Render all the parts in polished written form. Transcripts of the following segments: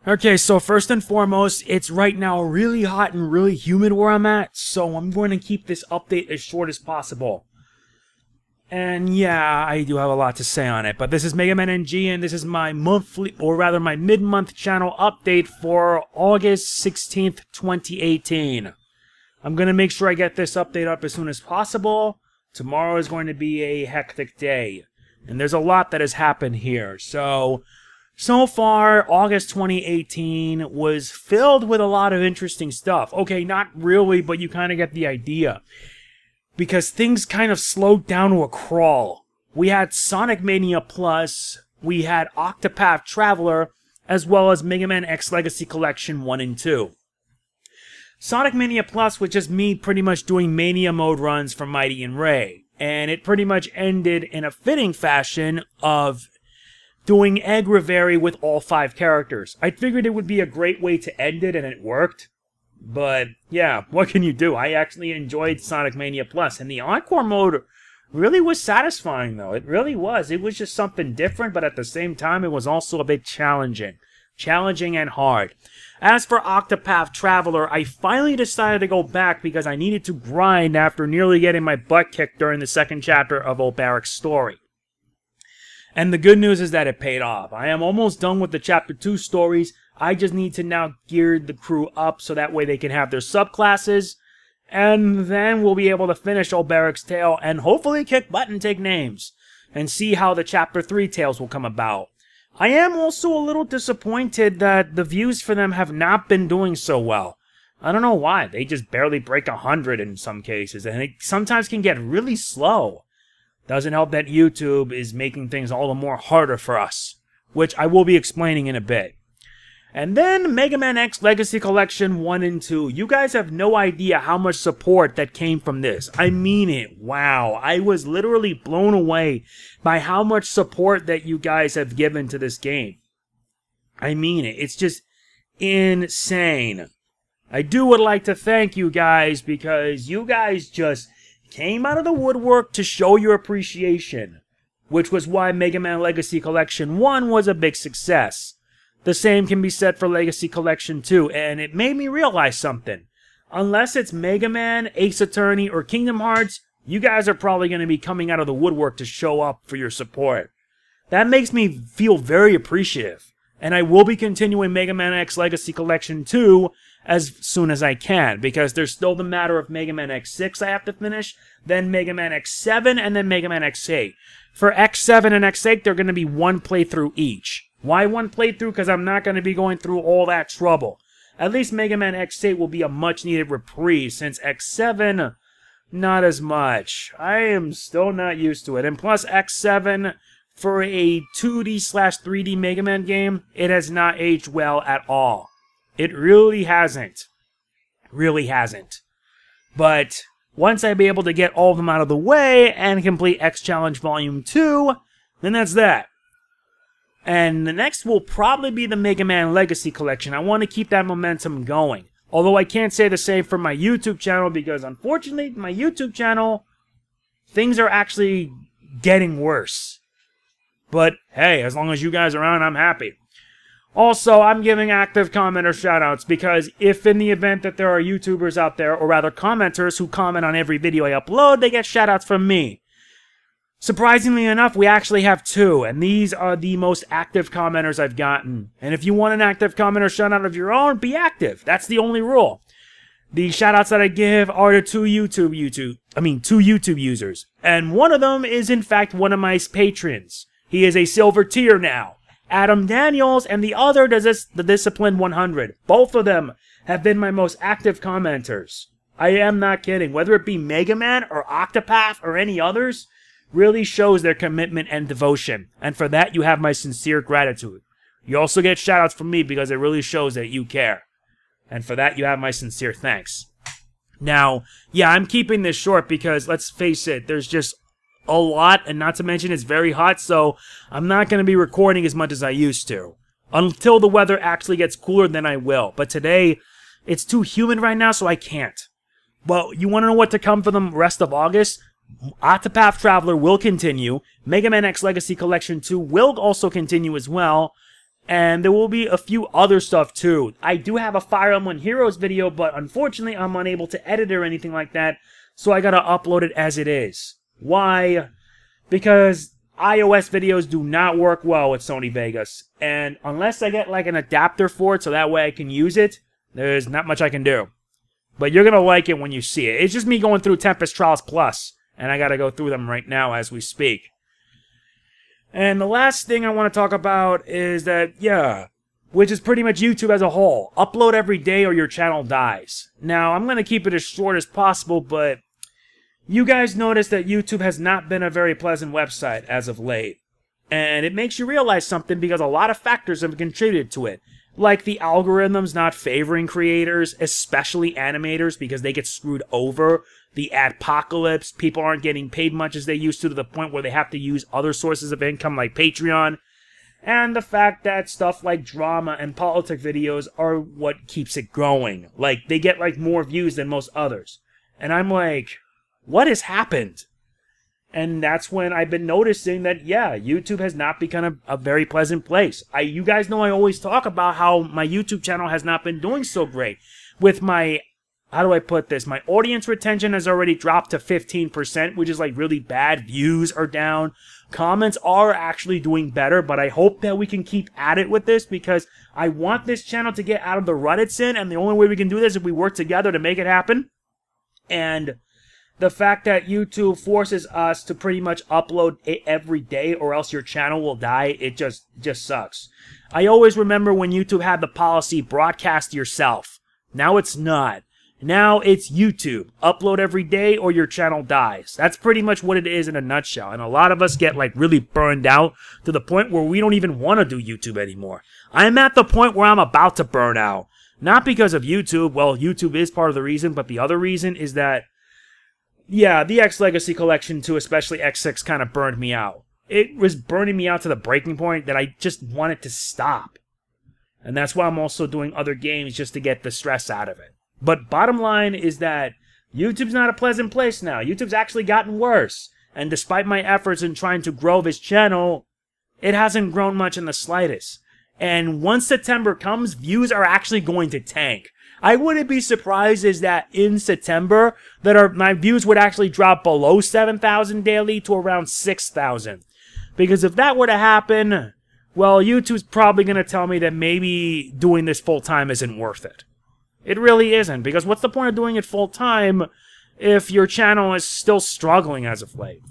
Okay, so first and foremost, it's right now really hot and really humid where I'm at, so I'm going to keep this update as short as possible. And yeah, I do have a lot to say on it, but this is Mega Man NG, and this is my monthly, or rather my mid-month channel update for August 16th, 2018. I'm going to make sure I get this update up as soon as possible. Tomorrow is going to be a hectic day, and there's a lot that has happened here, So far, August 2018 was filled with a lot of interesting stuff. Okay, not really, but you kind of get the idea. Because things kind of slowed down to a crawl. We had Sonic Mania Plus, we had Octopath Traveler, as well as Mega Man X Legacy Collection 1 and 2. Sonic Mania Plus was just me pretty much doing Mania mode runs for Mighty and Ray. And it pretty much ended in a fitting fashion of doing Egg Reverie with all 5 characters. I figured it would be a great way to end it, and it worked. But, yeah, what can you do? I actually enjoyed Sonic Mania Plus, and the Encore mode really was satisfying, though. It really was. It was just something different, but at the same time, it was also a bit challenging. Challenging and hard. As for Octopath Traveler, I finally decided to go back because I needed to grind after nearly getting my butt kicked during the second chapter of Obaric's story. And the good news is that it paid off. I am almost done with the Chapter 2 stories. I just need to now gear the crew up so that way they can have their subclasses. And then we'll be able to finish Obaric's tale and hopefully kick butt and take names. And see how the Chapter 3 tales will come about. I am also a little disappointed that the views for them have not been doing so well. I don't know why. They just barely break 100 in some cases. And it sometimes can get really slow. Doesn't help that YouTube is making things all the more harder for us, which I will be explaining in a bit. And then Mega Man X Legacy Collection 1 and 2. You guys have no idea how much support that came from this. I mean it. Wow. I was literally blown away by how much support that you guys have given to this game. I mean it. It's just insane. I would like to thank you guys because you guys just came out of the woodwork to show your appreciation, which was why Mega Man Legacy Collection 1 was a big success. The same can be said for Legacy Collection 2, and it made me realize something. Unless it's Mega Man, Ace Attorney, or Kingdom Hearts, you guys are probably going to be coming out of the woodwork to show up for your support. That makes me feel very appreciative, and I will be continuing Mega Man X Legacy Collection 2 as soon as I can, because there's still the matter of Mega Man X6 I have to finish, then Mega Man X7, and then Mega Man X8. For X7 and X8, they're going to be one playthrough each. Why one playthrough? Because I'm not going to be going through all that trouble. At least Mega Man X8 will be a much-needed reprise, since X7, not as much. I am still not used to it. And plus, X7, for a 2D/3D Mega Man game, it has not aged well at all. It really hasn't. Really hasn't. But once I be able to get all of them out of the way and complete X Challenge Volume 2, then that's that. And the next will probably be the Mega Man Legacy Collection. I want to keep that momentum going. Although I can't say the same for my YouTube channel because unfortunately, my YouTube channel, things are actually getting worse. But hey, as long as you guys are on, I'm happy. Also, I'm giving active commenter shoutouts because if in the event that there are YouTubers out there, or rather commenters who comment on every video I upload, they get shoutouts from me. Surprisingly enough, we actually have 2, and these are the most active commenters I've gotten. And if you want an active commenter shoutout of your own, be active. That's the only rule. The shoutouts that I give are to 2 YouTube users. And one of them is in fact one of my patrons. He is a silver tier now. Adam Daniels, and the other does the Discipline 100. Both of them have been my most active commenters. I am not kidding. Whether it be Mega Man or Octopath or any others, really shows their commitment and devotion. And for that, you have my sincere gratitude. You also get shoutouts from me because it really shows that you care. And for that, you have my sincere thanks. Now, yeah, I'm keeping this short because, let's face it, there's just a lot, and not to mention it's very hot, so I'm not going to be recording as much as I used to. Until the weather actually gets cooler, then I will. But today, it's too humid right now, so I can't. But you want to know what to come for the rest of August? Octopath Traveler will continue. Mega Man X Legacy Collection 2 will also continue as well. And there will be a few other stuff too. I do have a Fire Emblem Heroes video, but unfortunately I'm unable to edit it or anything like that, so I gotta upload it as it is. Why? Because iOS videos do not work well with Sony Vegas, and unless I get like an adapter for it so that way I can use it, there's not much I can do. But you're gonna like it when you see it. It's just me going through Tempest Trials Plus, and I gotta go through them right now as we speak. And the last thing I want to talk about is that, yeah, which is pretty much YouTube as a whole. Upload every day or your channel dies. Now, I'm going to keep it as short as possible, but you guys notice that YouTube has not been a very pleasant website as of late. And it makes you realize something because a lot of factors have contributed to it. Like the algorithms not favoring creators, especially animators, because they get screwed over. The adpocalypse, people aren't getting paid much as they used to the point where they have to use other sources of income like Patreon. And the fact that stuff like drama and politic videos are what keeps it going. Like, they get like more views than most others. And I'm like, what has happened? And that's when I've been noticing that, yeah, YouTube has not become a very pleasant place. You guys know I always talk about how my YouTube channel has not been doing so great. With my, how do I put this? My audience retention has already dropped to 15%, which is like really bad. Views are down. Comments are actually doing better, but I hope that we can keep at it with this because I want this channel to get out of the rut it's in, and the only way we can do this is if we work together to make it happen. And the fact that YouTube forces us to pretty much upload it every day or else your channel will die, it just sucks. I always remember when YouTube had the policy, broadcast yourself. Now it's not. Now it's YouTube. Upload every day or your channel dies. That's pretty much what it is in a nutshell. And a lot of us get like really burned out to the point where we don't even want to do YouTube anymore. I'm at the point where I'm about to burn out. Not because of YouTube. Well, YouTube is part of the reason, but the other reason is that, yeah, the X Legacy Collection 2, especially X6, kind of burned me out. It was burning me out to the breaking point that I just wanted to stop. And that's why I'm also doing other games just to get the stress out of it. But bottom line is that YouTube's not a pleasant place now. YouTube's actually gotten worse. And despite my efforts in trying to grow this channel, it hasn't grown much in the slightest. And once September comes, views are actually going to tank. I wouldn't be surprised is that in September that my views would actually drop below 7,000 daily to around 6,000. Because if that were to happen, well, YouTube's probably going to tell me that maybe doing this full-time isn't worth it. It really isn't, because what's the point of doing it full-time if your channel is still struggling as of late?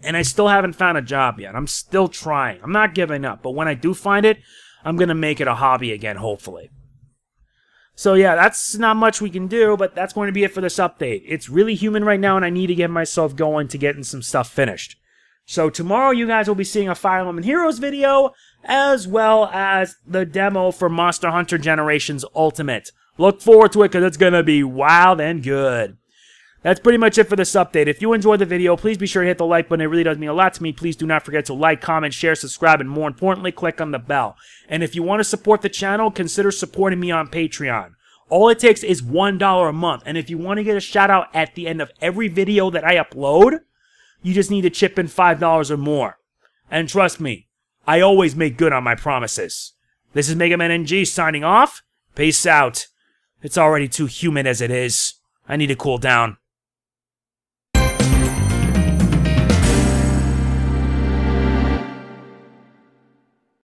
And I still haven't found a job yet. I'm still trying. I'm not giving up, but when I do find it, I'm going to make it a hobby again, hopefully. So yeah, that's not much we can do, but that's going to be it for this update. It's really human right now, and I need to get myself going to getting some stuff finished. So tomorrow you guys will be seeing a Fire Emblem Heroes video, as well as the demo for Monster Hunter Generations Ultimate. Look forward to it because it's going to be wild and good. That's pretty much it for this update. If you enjoyed the video, please be sure to hit the like button. It really does mean a lot to me. Please do not forget to like, comment, share, subscribe, and more importantly, click on the bell. And if you want to support the channel, consider supporting me on Patreon. All it takes is $1 a month. And if you want to get a shout out at the end of every video that I upload, you just need to chip in $5 or more. And trust me, I always make good on my promises. This is Mega Man NG signing off. Peace out. It's already too humid as it is. I need to cool down.